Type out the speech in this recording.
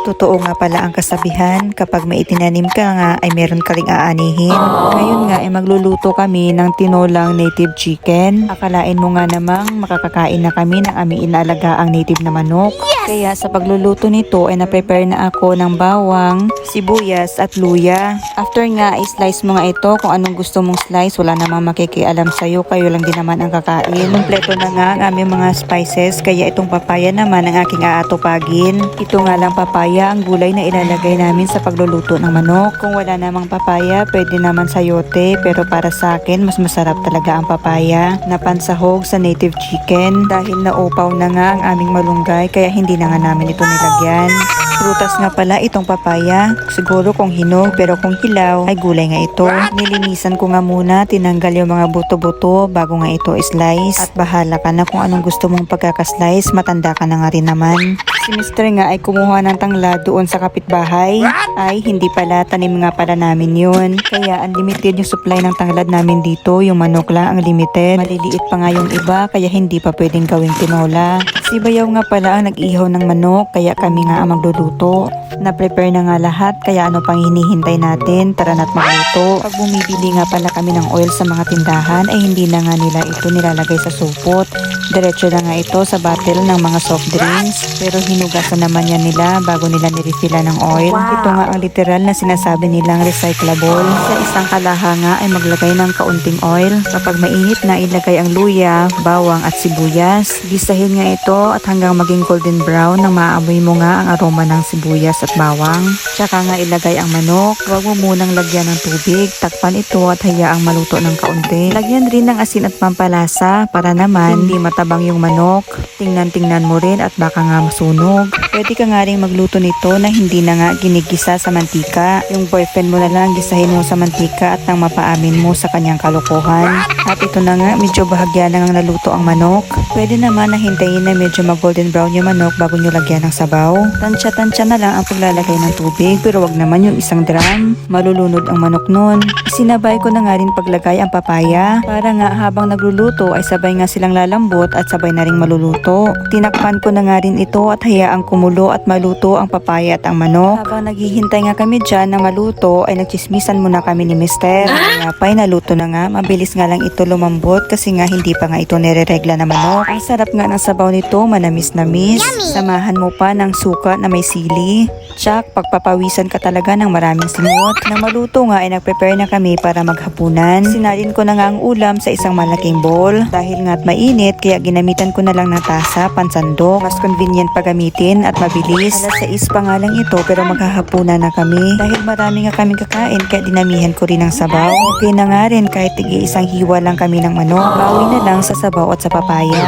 Totoo nga pala ang kasabihan, kapag may itinanim ka nga ay meron ka ring aanihin. Ngayon nga ay magluluto kami ng tinolang native chicken. Akalain mo nga namang makakakain na kami ng aming inaalagaang native na manok. Kaya sa pagluluto nito ay na-prepare na ako ng bawang, sibuyas at luya. After nga i-slice mo nga ito kung anong gusto mong slice, wala namang makikialam sa'yo, kayo lang din naman ang kakain. Kompleto na nga ang aming mga spices, kaya itong papaya naman ang aking aatupagin. Ito nga lang papaya ang gulay na ilalagay namin sa pagluluto ng manok. Kung wala namang papaya, pwede naman sayote, pero para sa akin mas masarap talaga ang papaya na pansahog sa native chicken dahil naupaw na nga ang aming malunggay, kaya hindi na nga namin ito nilagyan. Prutas nga pala itong papaya. Siguro kung hinog, pero kung hilaw ay gulay nga ito. Nilinisan ko nga muna, tinanggal yung mga buto-buto bago nga ito slice. At bahala ka na kung anong gusto mong pagkakaslice, matanda ka na nga rin naman. Si Mr. nga ay kumuha ng tanglad doon sa kapitbahay. Ay hindi pala, tanim nga pala namin yun. Kaya unlimited yung supply ng tanglad namin dito. Yung manok lang ang limited. Maliliit pa nga yung iba, kaya hindi pa pwedeng gawing tinola. Si Bayaw nga pala ang nag-ihaw ng manok, kaya kami nga ang magluluto. Na-prepare na nga lahat, kaya ano pang hinihintay natin? Tara na't magluto. Pag bumibili nga pala kami ng oil sa mga tindahan, ay hindi na nga nila ito nilalagay sa supot. Diretso na nga ito sa bottle ng mga soft drinks. Pero hinugasan naman yan nila bago nila nirefilla ng oil. Ito nga ang literal na sinasabi nilang recyclable. Sa isang kalaha nga ay maglagay ng kaunting oil. Kapag mainit na, ilagay ang luya, bawang at sibuyas. Gisahin nga ito at hanggang maging golden brown nang maaamoy mo nga ang aroma ng sibuyas at bawang. Tsaka nga ilagay ang manok. Huwag mo munang lagyan ng tubig. Takpan ito at hayaang maluto ng kaunti. Lagyan rin ng asin at pampalasa para naman hindi matabang yung manok. Tingnan mo rin at baka nga masunog. Pwede ka nga rin magluto nito na hindi na nga ginigisa sa mantika. Yung boyfriend mo na lang gisahin mo sa mantika at nang mapaamin mo sa kanyang kalokohan. At ito na nga, medyo bahagya na nga naluto ang manok. Pwede naman na hintayin na medyo mag-golden brown yung manok bago nyo lagyan ng sabaw. Tansya-tansya na lang ang paglalagay ng tubig, pero wag naman yung isang drum. Malulunod ang manok nun. Isinabay ko na nga rin paglagay ang papaya para nga habang nagluluto ay sabay nga silang lalambot at sabay na rin maluluto. Tinakpan ko na nga rin ito at hayaang kumulo at maluto ang papaya at ang manok. Habang naghihintay nga kami dyan na maluto ay nagchismisan muna kami ni Mister. Kaya pa'y naluto na nga, mabilis nga lang ito lumambot kasi nga hindi pa nga ito nireregla na manok. Ang sarap nga ng sabaw nito, manamis-namis. Samahan mo pa ng suka na may sili. Tsak, pagpapawisan ka talaga ng maraming simot. Nang maluto nga ay nagprepare na kami para maghapunan. Sinalin ko na nga ang ulam sa isang malaking bowl. Dahil nga't mainit, kaya ginamitan ko na lang ng tasa, pansandok. Mas convenient pa gamitin at mabilis. Alas 6 pa nga lang ito pero maghahapunan na kami. Dahil marami nga kaming kakain, kaya dinamihan ko rin ang sabaw. Okay na nga rin kahit isang hiwa lang kami ng manok. Bawi na lang sa sabaw at sa papaya.